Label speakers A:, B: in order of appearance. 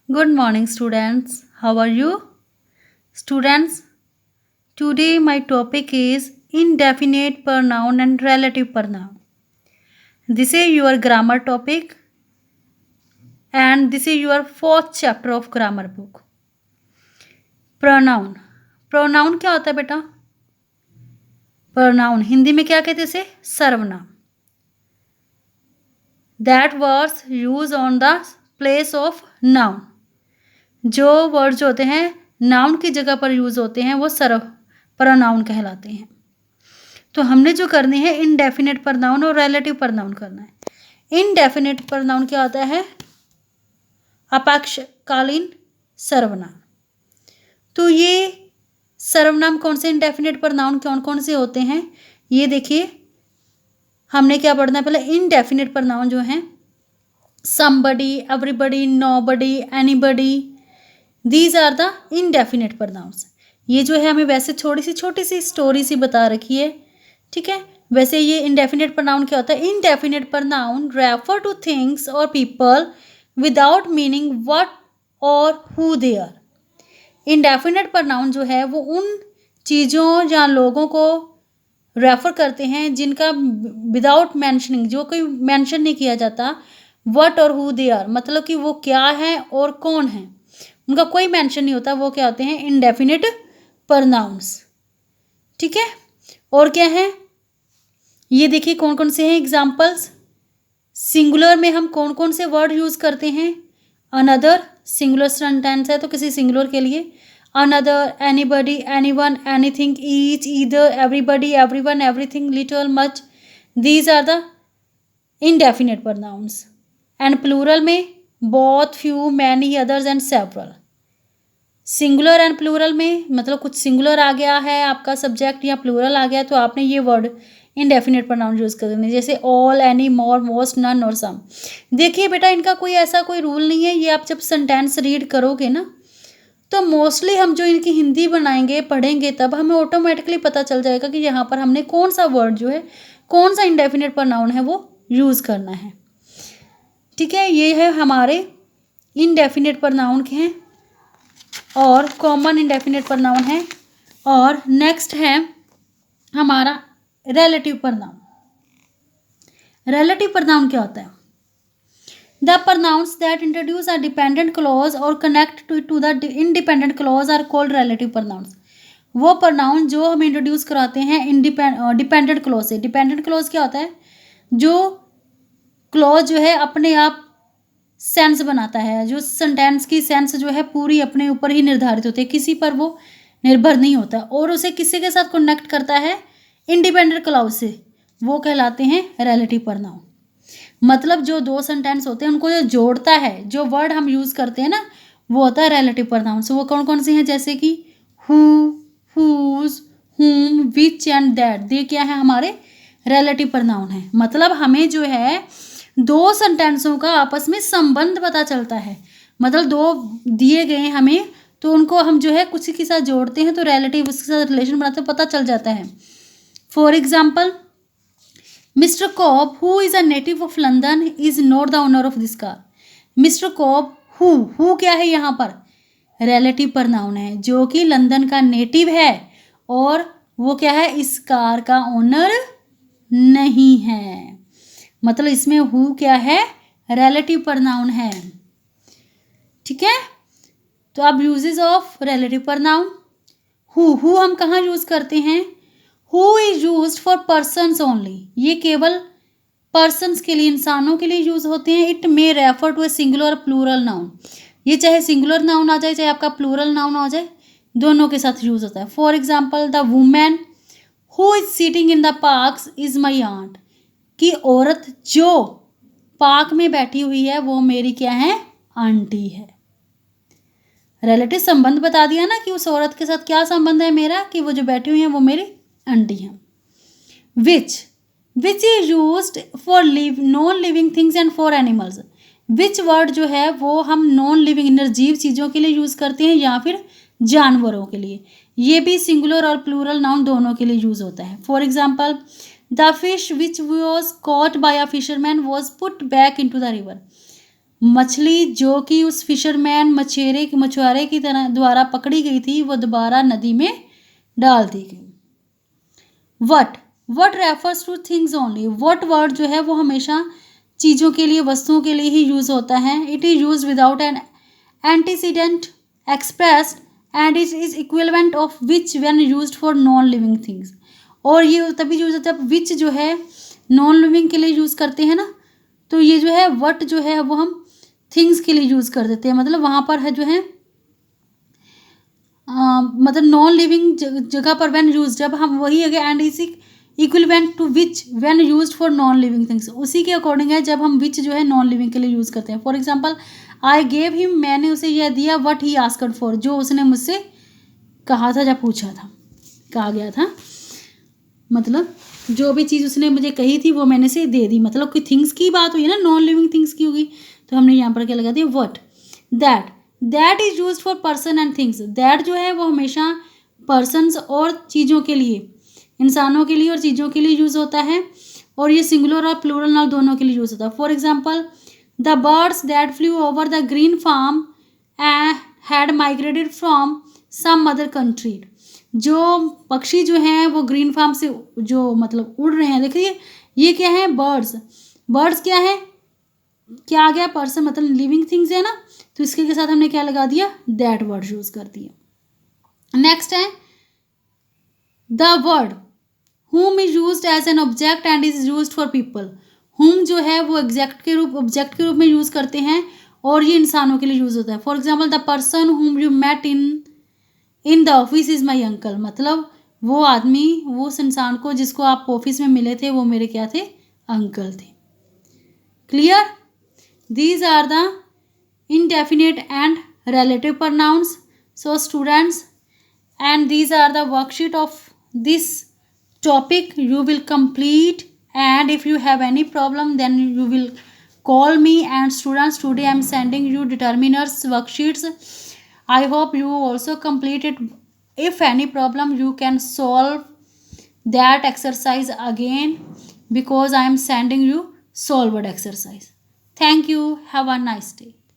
A: Good morning, students. How are you? Students, today my topic is indefinite pronoun and relative pronoun. This is your grammar topic and this is your fourth chapter of grammar book. Pronoun. Pronoun क्या होता है बेटा? Pronoun Hindi में क्या कहते हैं इसे? सर्वनाम. That words used on the place of noun. जो वर्ड जो होते हैं नाउन की जगह पर यूज होते हैं वो प्रोनाउन कहलाते हैं. तो हमने जो करनी है इनडेफिनेट प्रोनाउन और रिलेटिव प्रोनाउन करना है. इनडेफिनेट प्रोनाउन क्या होता है? अल्पकालीन सर्वनाम. तो ये सर्वनाम कौन से इनडेफिनेट प्रोनाउन कौन कौन से होते हैं ये देखिए. हमने क्या पढ़ना है पहले? इनडेफिनेट प्रोनाउन जो हैं somebody, everybody, nobody, anybody, these are the indefinite pronouns. ये जो है हमें वैसे छोटी सी स्टोरी सी बता रखी है, ठीक है. वैसे ये indefinite pronoun क्या होता है? Indefinite pronoun refer to things or people without meaning what or who they are. Indefinite pronoun जो है वो उन चीज़ों या लोगों को रेफर करते हैं जिनका विदाउट मैंशनिंग, जो कोई मैंशन नहीं किया जाता, वट और हु दे आर, मतलब कि वो क्या है और कौन है, उनका कोई मेंशन नहीं होता, वो क्या होते हैं? Indefinite pronouns. ठीक है. और क्या है ये देखिए कौन कौन से हैं एग्जाम्पल्स. सिंगुलर में हम कौन कौन से वर्ड यूज करते हैं? अनदर सिंगुलर सेंटेंस है तो किसी सिंगुलर के लिए another, anybody, anyone, anything, each, either, everybody, everyone, everything, little, much, these are the indefinite pronouns. And plural में both, few, many, others and several. Singular and plural में मतलब कुछ singular आ गया है आपका सब्जेक्ट या प्लूरल आ गया तो आपने ये वर्ड इनडेफिनेट प्रोनाउन यूज़ करने, जैसे ऑल, एनी, मोर, मोस्ट, नन और सम. देखिए बेटा इनका कोई ऐसा कोई रूल नहीं है. ये आप जब सेंटेंस रीड करोगे ना तो मोस्टली हम जो इनकी हिंदी बनाएंगे पढ़ेंगे तब हमें ऑटोमेटिकली पता चल जाएगा कि यहाँ पर हमने कौन सा वर्ड जो है, कौन सा इनडेफिनेट प्रोनाउन है वो यूज़ करना है. ठीक है. ये है हमारे इनडेफिनेट प्रोनाउन के हैं और कॉमन इनडेफिनेट प्रोनाउन है. और नेक्स्ट है हमारा रिलेटिव प्रोनाउन. रिलेटिव प्रोनाउन क्या होता है? The pronouns that introduce a dependent clause और connect to the independent clause are called relative pronouns. वो प्रोनाउन जो हम इंट्रोड्यूस कराते हैं डिपेंडेंट क्लॉज से. डिपेंडेंट क्लॉज क्या होता है? जो क्लॉज जो है अपने आप सेंस बनाता है, जो सेंटेंस की सेंस जो है पूरी अपने ऊपर ही निर्धारित होती है, किसी पर वो निर्भर नहीं होता और उसे किसी के साथ कनेक्ट करता है इंडिपेंडेंट क्लॉज से, वो कहलाते हैं रिलेटिव प्रोनाउन. मतलब जो दो सेंटेंस होते हैं उनको जो जोड़ता है, जो वर्ड हम यूज़ करते हैं ना वो होता है रिलेटिव प्रोनाउन. वो कौन कौन से हैं? जैसे कि हु, हुज, हुम, विच एंड दैट. ये क्या है? हमारे रिलेटिव प्रोनाउन है. मतलब हमें जो है दो सेंटेंसों का आपस में संबंध पता चलता है. मतलब दो दिए गए हमें तो उनको हम जो है कुछ के साथ जोड़ते हैं तो रिलेटिव उसके साथ रिलेशन बनाते हैं, पता चल जाता है. For example Mister Cobb who is a native of London is not the owner of this car. Mister Cobb who क्या है यहाँ पर? रिलेटिव प्रोनाउन है जो कि लंदन का नेटिव है और वो क्या है? इस कार का ओनर नहीं है. मतलब इसमें हु क्या है? रिलेटिव प्रोनाउन है. ठीक है. तो अब uses of relative pronoun. Who हम कहाँ यूज करते हैं? Who is used for persons only. ये केवल पर्सन्स के लिए, इंसानों के लिए यूज होते हैं. It may refer to a singular और प्लूरल नाउन. ये चाहे सिंगुलर नाउन आ जाए चाहे आपका प्लूरल नाउन आ जाए, दोनों के साथ यूज होता है. For example the women who is sitting in the park is my aunt. कि औरत जो पार्क में बैठी हुई है वो मेरी क्या है? आंटी है. रिलेटिव संबंध बता दिया ना कि उस औरत के साथ क्या संबंध है मेरा, कि वो जो बैठी हुई है वो मेरी आंटी है. Which is used for non living things and for animals. Which word जो है वो हम नॉन लिविंग निर्जीव चीज़ों के लिए यूज़ करते हैं या फिर जानवरों के लिए. ये भी सिंगुलर और प्लूरल नाउन दोनों के लिए यूज़ होता है. For example the fish which was caught by a fisherman was put back into the river. मछली जो कि उस फिशरमैन मछुआरे की तरह द्वारा पकड़ी गई थी वो दोबारा नदी में डाल दी गई। What refers two things only. What word जो है वो हमेशा चीज़ों के लिए, वस्तुओं के लिए ही यूज़ होता है। It is use without an antecedent expressed and it is equivalent of which when used for non living things. और ये तभी यूज होता है विच जो है नॉन लिविंग के लिए यूज़ करते हैं ना, तो ये जो है वट जो है वो हम थिंग्स के लिए यूज़ कर देते हैं। मतलब वहाँ पर है जो है मतलब नॉन लिविंग जगह पर व्हेन यूज, जब हम वही अगर and is equivalent to which when used for non living things, उसी के अकॉर्डिंग है जब हम विच जो है नॉन लिविंग के लिए यूज़ करते हैं। For example I gave him, मैंने उसे यह दिया, वट ही आस्क्ड फॉर, जो उसने मुझसे कहा था, जब पूछा था, कहा गया था। मतलब जो भी चीज़ उसने मुझे कही थी वो मैंने से दे दी। मतलब कोई थिंग्स की बात हुई ना, नॉन लिविंग थिंग्स की होगी, तो हमने यहाँ पर क्या लगा दिया what. That is use for person and things. That जो है वो हमेशा पर्सन्स और चीज़ों के लिए, इंसानों के लिए और चीज़ों के लिए यूज़ होता है। और ये सिंगुलर और प्लूरल नाउन दोनों के लिए यूज़ होता है। For example the birds that flew over the green farm had migrated from some other country. जो पक्षी जो हैं वो ग्रीन फार्म से जो मतलब उड़ रहे हैं, देखिए ये क्या है, बर्ड्स। बर्ड्स क्या है, क्या आ गया, पर्सन, मतलब लिविंग थिंग्स है ना, तो इसके साथ हमने क्या लगा दिया, दैट वर्ड यूज कर दिया। नेक्स्ट है the word whom is used as an object and is used for people। whom जो है वो ऑब्जेक्ट के रूप में यूज करते हैं और ये इंसानों के लिए यूज होता है। For example the person whom you met in the office is my uncle. मतलब वो आदमी, वो उस इंसान को जिसको आप ऑफिस में मिले थे वो मेरे क्या थे, अंकल थे। Clear? These are the indefinite and relative pronouns। So students, and these are the worksheet of this topic you will complete, and if you have any problem then you will call me। And students, today I am sending you determiners worksheets. I hope you also complete it. If any problem you can solve that exercise again, because I am sending you solved exercise. Thank you, have a nice day.